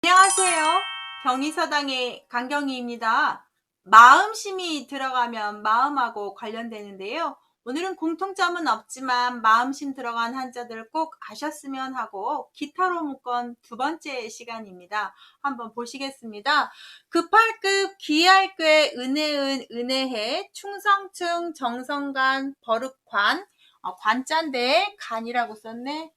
안녕하세요. 경희서당의 강경희입니다. 마음심이 들어가면 마음하고 관련되는데요. 오늘은 공통점은 없지만 마음심 들어간 한자들 꼭 아셨으면 하고 기타로 묶은 두 번째 시간입니다. 한번 보시겠습니다. 급할급, 기할괴, 은혜은, 은혜해, 충성충, 정성간, 버릇관, 관자인데 간이라고 썼네.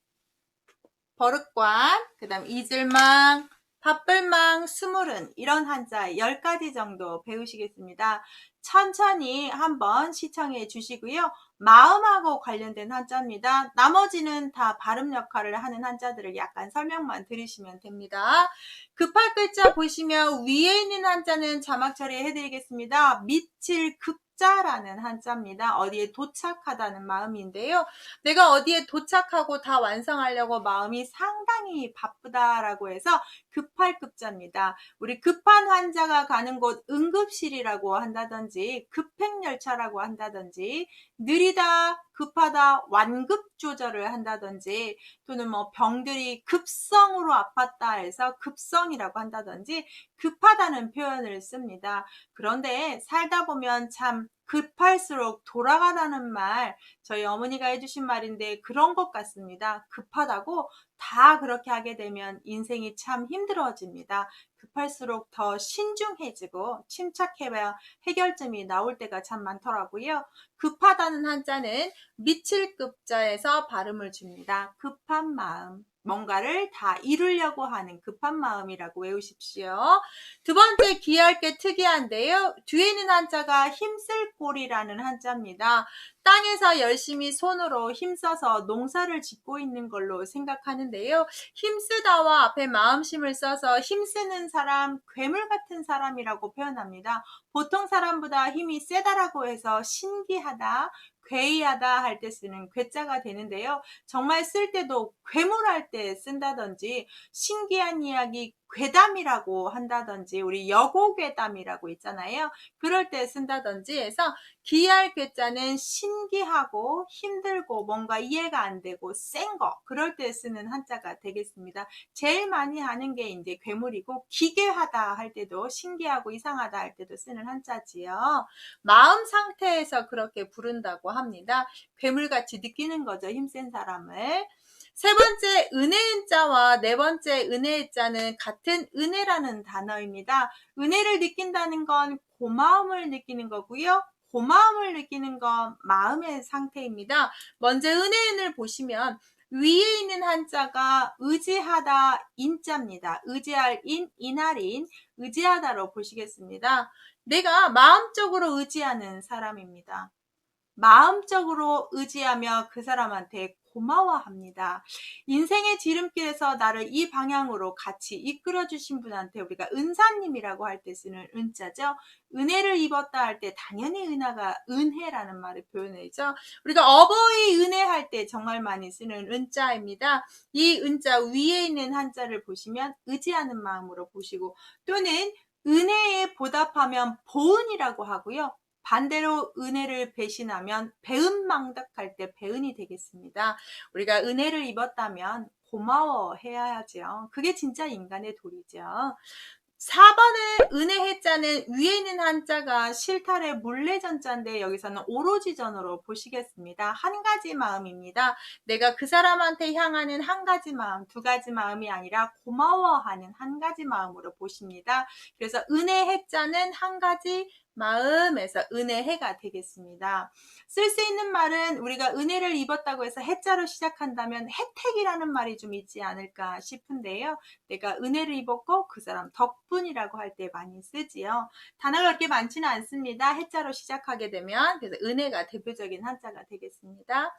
버릇관, 그 다음 이슬망, 밥불망, 수물은 이런 한자 10가지 정도 배우시겠습니다. 천천히 한번 시청해 주시고요. 마음하고 관련된 한자입니다. 나머지는 다 발음 역할을 하는 한자들을 약간 설명만 들으시면 됩니다. 급할 글자 보시면 위에 있는 한자는 자막 처리해 드리겠습니다. 미칠 급자라는 한자입니다. 어디에 도착하다는 마음인데요. 내가 어디에 도착하고 다 완성하려고 마음이 상당히 바쁘다라고 해서 급할 급자입니다. 우리 급한 환자가 가는 곳 응급실이라고 한다든지 급행열차라고 한다든지 느리다, 급하다, 완급 조절을 한다든지 또는 뭐 병들이 급성으로 아팠다 해서 급성이라고 한다든지 급하다는 표현을 씁니다. 그런데 살다 보면 참 급할수록 돌아가라는 말 저희 어머니가 해주신 말인데 그런 것 같습니다. 급하다고 다 그렇게 하게 되면 인생이 참 힘들어집니다. 급할수록 더 신중해지고 침착해봐야 해결점이 나올 때가 참 많더라고요. 급하다는 한자는 미칠 급자에서 발음을 줍니다. 급한 마음. 뭔가를 다 이루려고 하는 급한 마음이라고 외우십시오. 두 번째 기할 게 특이한데요. 뒤에 있는 한자가 힘쓸 꼴이라는 한자입니다. 땅에서 열심히 손으로 힘써서 농사를 짓고 있는 걸로 생각하는데요. 힘쓰다와 앞에 마음심을 써서 힘쓰는 사람, 괴물 같은 사람이라고 표현합니다. 보통 사람보다 힘이 세다라고 해서 신기하다, 괴이하다 할 때 쓰는 괴자가 되는데요. 정말 쓸 때도 괴물할 때 쓴다든지 신기한 이야기 괴담이라고 한다든지 우리 여고괴담이라고 있잖아요. 그럴 때 쓴다든지 해서 기할 괴자는 신기하고 힘들고 뭔가 이해가 안 되고 센 거 그럴 때 쓰는 한자가 되겠습니다. 제일 많이 하는 게 이제 괴물이고 기괴하다 할 때도 신기하고 이상하다 할 때도 쓰는 한자지요. 마음 상태에서 그렇게 부른다고 합니다. 괴물같이 느끼는 거죠. 힘센 사람을. 세 번째 은혜자와 네 번째 은혜자는 같은 은혜라는 단어입니다. 은혜를 느낀다는 건 고마움을 느끼는 거고요. 고마움을 느끼는 건 마음의 상태입니다. 먼저 은혜인을 보시면 위에 있는 한자가 의지하다 인자입니다. 의지할 인, 인할인, 의지하다로 보시겠습니다. 내가 마음적으로 의지하는 사람입니다. 마음적으로 의지하며 그 사람한테 고마워합니다. 인생의 지름길에서 나를 이 방향으로 같이 이끌어 주신 분한테 우리가 은사님이라고 할 때 쓰는 은자죠. 은혜를 입었다 할 때 당연히 은혜라는 말을 표현하죠. 우리가 어버이 은혜할 때 정말 많이 쓰는 은자입니다. 이 은자 위에 있는 한자를 보시면 의지하는 마음으로 보시고 또는 은혜에 보답하면 보은이라고 하고요. 반대로 은혜를 배신하면 배은망덕할 때 배은이 되겠습니다. 우리가 은혜를 입었다면 고마워해야죠. 그게 진짜 인간의 도리죠. 4번의 은혜 해자는 위에 있는 한자가 실탈의 물레전자인데 여기서는 오로지전으로 보시겠습니다. 한 가지 마음입니다. 내가 그 사람한테 향하는 한 가지 마음, 두 가지 마음이 아니라 고마워하는 한 가지 마음으로 보십니다. 그래서 은혜 해자는 한 가지 마음에서 은혜해가 되겠습니다. 쓸 수 있는 말은 우리가 은혜를 입었다고 해서 해자로 시작한다면 혜택이라는 말이 좀 있지 않을까 싶은데요. 내가 은혜를 입었고 그 사람 덕분이라고 할 때 많이 쓰지요. 단어가 그렇게 많지는 않습니다. 해자로 시작하게 되면 그래서 은혜가 대표적인 한자가 되겠습니다.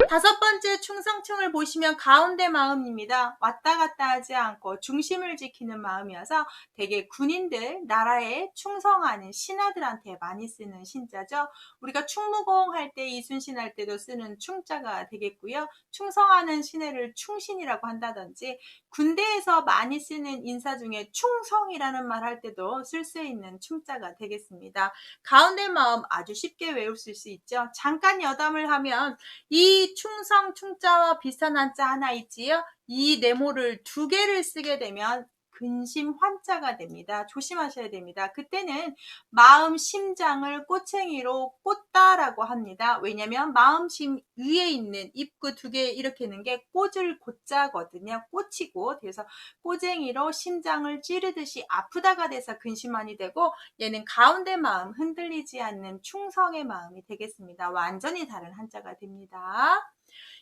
다섯 번째 충성충을 보시면 가운데 마음입니다. 왔다 갔다 하지 않고 중심을 지키는 마음이어서 되게 군인들, 나라에 충성하는 신하들한테 많이 쓰는 신자죠. 우리가 충무공 할 때 이순신 할 때도 쓰는 충자가 되겠고요. 충성하는 신하를 충신이라고 한다든지 군대에서 많이 쓰는 인사 중에 충성이라는 말 할 때도 쓸 수 있는 충자가 되겠습니다. 가운데 마음 아주 쉽게 외울 수 있죠. 잠깐 여담을 하면 이 충성 충자와 비슷한 한자 하나 있지요. 이 네모를 두 개를 쓰게 되면 근심 환자가 됩니다. 조심하셔야 됩니다. 그때는 마음 심장을 꼬챙이로 꽂다라고 합니다. 왜냐면 마음심 위에 있는 입구 두 개 이렇게 있는 게 꽂을 꽂자거든요. 꽂히고, 그래서 꼬쟁이로 심장을 찌르듯이 아프다가 돼서 근심만이 되고, 얘는 가운데 마음 흔들리지 않는 충성의 마음이 되겠습니다. 완전히 다른 한자가 됩니다.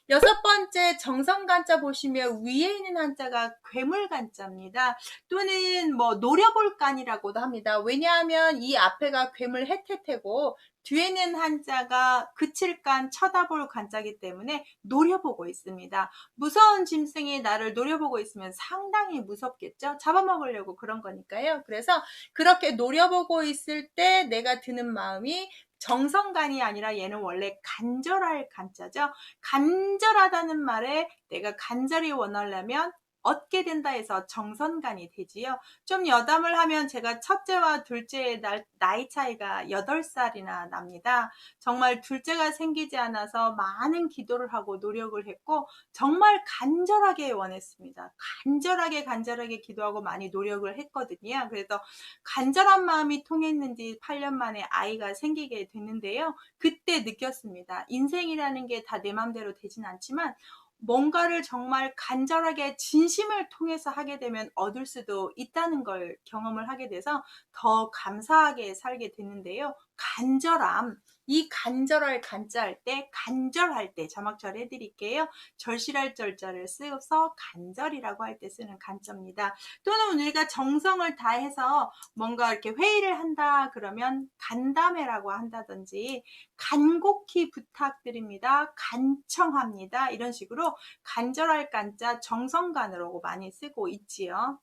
여섯 번째 정성간자 보시면 위에 있는 한자가 괴물간자입니다. 또는 뭐 노려볼 간이라고도 합니다. 왜냐하면 이 앞에가 괴물 해태태고 뒤에는 한자가 그칠 간 쳐다볼 간자기 때문에 노려보고 있습니다. 무서운 짐승이 나를 노려보고 있으면 상당히 무섭겠죠. 잡아먹으려고 그런 거니까요. 그래서 그렇게 노려보고 있을 때 내가 드는 마음이 정성간이 아니라 얘는 원래 간절할 간자죠. 간절하다는 말에 내가 간절히 원하려면 얻게 된다 해서 정성간이 되지요. 좀 여담을 하면 제가 첫째와 둘째의 나이 차이가 8살이나 납니다. 정말 둘째가 생기지 않아서 많은 기도를 하고 노력을 했고 정말 간절하게 원했습니다. 간절하게 기도하고 많이 노력을 했거든요. 그래서 간절한 마음이 통했는지 8년 만에 아이가 생기게 됐는데요. 그때 느꼈습니다. 인생이라는 게 다 내 맘대로 되진 않지만 뭔가를 정말 간절하게 진심을 통해서 하게 되면 얻을 수도 있다는 걸 경험을 하게 돼서 더 감사하게 살게 됐는데요. 간절함, 이 간절할 간자할 때, 간절할 때 자막절 해드릴게요. 절실할 절자를 쓰서 간절이라고 할 때 쓰는 간자입니다. 또는 우리가 정성을 다해서 뭔가 이렇게 회의를 한다 그러면 간담회라고 한다든지 간곡히 부탁드립니다. 간청합니다. 이런 식으로 간절할 간자 정성간으로 많이 쓰고 있지요.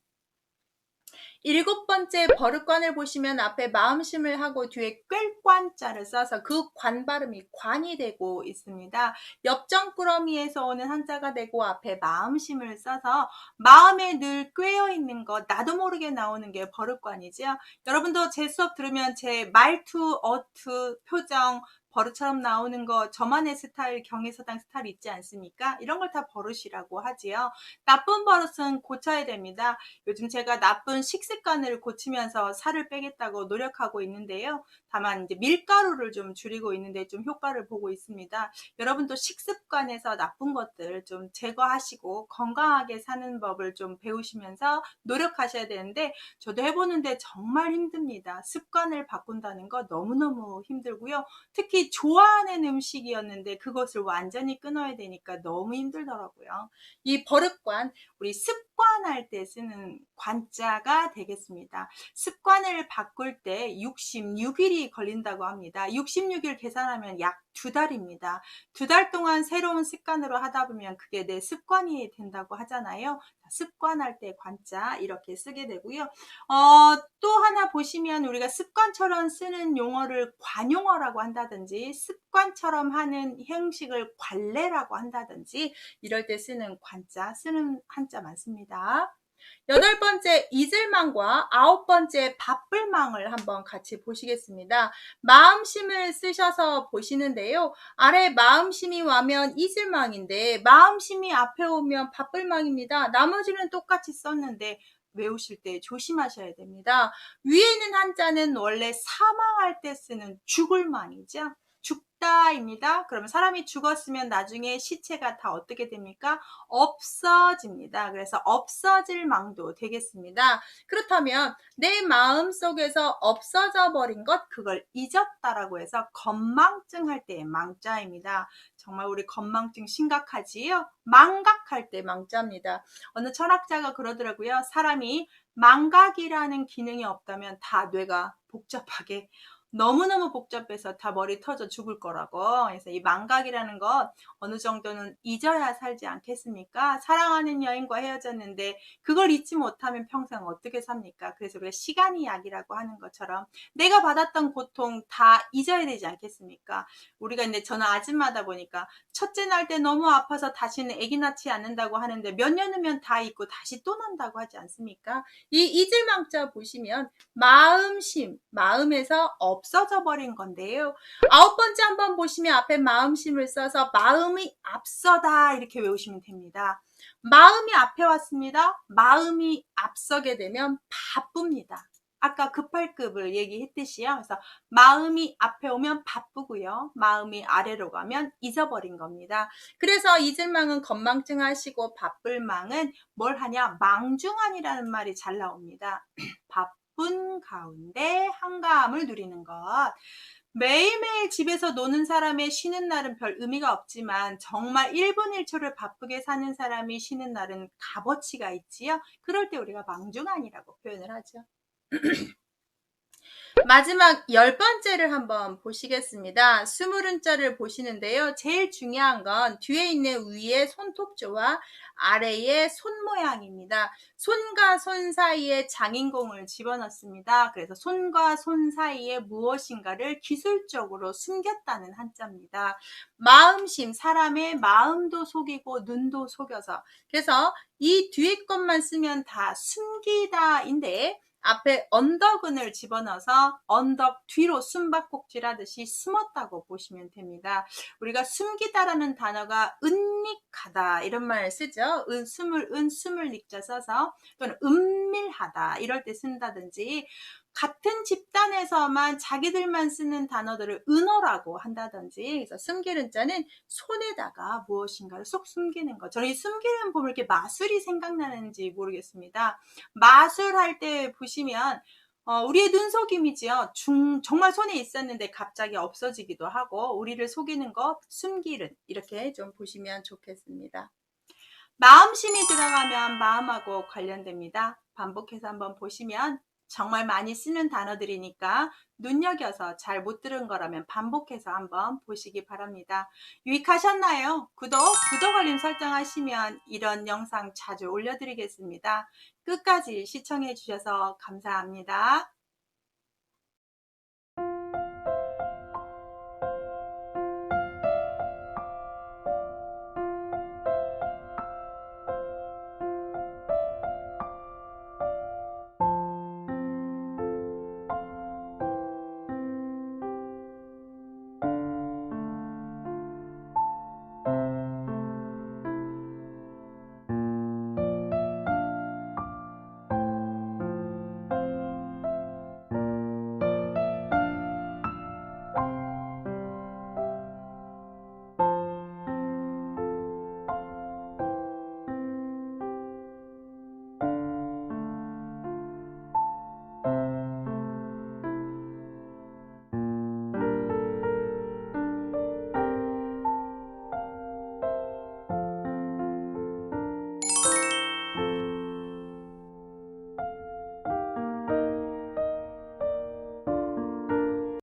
일곱 번째 버릇관을 보시면 앞에 마음심을 하고 뒤에 꿰관자를 써서 그 관 발음이 관이 되고 있습니다. 엽정꾸러미에서 오는 한자가 되고 앞에 마음심을 써서 마음에 늘 꿰어 있는 것 나도 모르게 나오는 게 버릇관이죠. 여러분도 제 수업 들으면 제 말투, 어투, 표정 버릇처럼 나오는 거 저만의 스타일, 경의서당 스타일 있지 않습니까? 이런 걸 다 버릇이라고 하지요. 나쁜 버릇은 고쳐야 됩니다. 요즘 제가 나쁜 식습관을 고치면서 살을 빼겠다고 노력하고 있는데요. 다만 이제 밀가루를 좀 줄이고 있는데 좀 효과를 보고 있습니다. 여러분도 식습관에서 나쁜 것들 좀 제거하시고 건강하게 사는 법을 좀 배우시면서 노력하셔야 되는데 저도 해보는데 정말 힘듭니다. 습관을 바꾼다는 거 너무너무 힘들고요. 특히 좋아하는 음식이었는데 그것을 완전히 끊어야 되니까 너무 힘들더라고요. 이 버릇관, 우리 습관할 때 쓰는 관자가 되겠습니다. 습관을 바꿀 때 66일이 걸린다고 합니다. 66일 계산하면 약 2달입니다. 2달 동안 새로운 습관으로 하다 보면 그게 내 습관이 된다고 하잖아요. 습관할 때 관자 이렇게 쓰게 되고요. 또 하나 보시면 우리가 습관처럼 쓰는 용어를 관용어라고 한다든지 습관처럼 하는 형식을 관례라고 한다든지 이럴 때 쓰는 관자, 쓰는 한자 많습니다. 여덟 번째 잊을망과 아홉 번째 바쁠망을 한번 같이 보시겠습니다. 마음심을 쓰셔서 보시는데요. 아래 마음심이 와면 잊을망인데 마음심이 앞에 오면 바쁠망입니다. 나머지는 똑같이 썼는데 외우실 때 조심하셔야 됩니다. 위에 있는 한자는 원래 사망할 때 쓰는 죽을망이죠. 죽다입니다. 그러면 사람이 죽었으면 나중에 시체가 다 어떻게 됩니까? 없어집니다. 그래서 없어질 망도 되겠습니다. 그렇다면 내 마음 속에서 없어져 버린 것, 그걸 잊었다라고 해서 건망증 할 때의 망자입니다. 정말 우리 건망증 심각하지요? 망각할 때 망자입니다. 어느 철학자가 그러더라고요. 사람이 망각이라는 기능이 없다면 다 뇌가 복잡하게 너무너무 복잡해서 다 머리 터져 죽을 거라고. 그래서 이 망각이라는 것 어느 정도는 잊어야 살지 않겠습니까? 사랑하는 여인과 헤어졌는데 그걸 잊지 못하면 평생 어떻게 삽니까? 그래서 우리가 시간이 약이라고 하는 것처럼 내가 받았던 고통 다 잊어야 되지 않겠습니까? 우리가 이제 저는 아줌마다 보니까 첫째 날 때 너무 아파서 다시는 아기 낳지 않는다고 하는데 몇 년 후면 다 잊고 다시 또 난다고 하지 않습니까? 이 잊을망자 보시면 마음심, 마음에서 없어져 버린 건데요. 9번째 한번 보시면 앞에 마음심을 써서 마음이 앞서다 이렇게 외우시면 됩니다. 마음이 앞에 왔습니다. 마음이 앞서게 되면 바쁩니다. 아까 급할급을 얘기했듯이요. 그래서 마음이 앞에 오면 바쁘고요. 마음이 아래로 가면 잊어버린 겁니다. 그래서 잊을망은 건망증 하시고 바쁠망은 뭘 하냐? 망중한이라는 말이 잘 나옵니다. 바쁜 가운데 한가함을 누리는 것. 매일매일 집에서 노는 사람의 쉬는 날은 별 의미가 없지만 정말 1분 1초를 바쁘게 사는 사람이 쉬는 날은 값어치가 있지요. 그럴 때 우리가 망중한이라고 표현을 하죠. 마지막 10번째를 한번 보시겠습니다. 스물은자를 보시는데요. 제일 중요한 건 뒤에 있는 위에 손톱조와 아래의 손 모양입니다. 손과 손 사이에 장인공을 집어넣습니다. 그래서 손과 손 사이에 무엇인가를 기술적으로 숨겼다는 한자입니다. 마음심, 사람의 마음도 속이고 눈도 속여서. 그래서 이 뒤에 것만 쓰면 다 숨기다인데 앞에 언덕은을 집어넣어서 언덕 뒤로 숨바꼭질 하듯이 숨었다고 보시면 됩니다. 우리가 숨기다라는 단어가 은닉하다 이런 말을 쓰죠. 숨을 닉자 써서 또는 은밀하다 이럴 때 쓴다든지 같은 집단에서만 자기들만 쓰는 단어들을 은어라고 한다든지 그래서 숨기는 자는 손에다가 무엇인가를 쏙 숨기는 거. 저는 이 숨기는 보면 이렇게 마술이 생각나는지 모르겠습니다. 마술할 때 보시면 우리의 눈속임이지요. 정말 손에 있었는데 갑자기 없어지기도 하고 우리를 속이는 것, 숨기는 이렇게 좀 보시면 좋겠습니다. 마음심이 들어가면 마음하고 관련됩니다. 반복해서 한번 보시면 정말 많이 쓰는 단어들이니까 눈여겨서 잘 못 들은 거라면 반복해서 한번 보시기 바랍니다. 유익하셨나요? 구독 알림 설정하시면 이런 영상 자주 올려드리겠습니다. 끝까지 시청해 주셔서 감사합니다.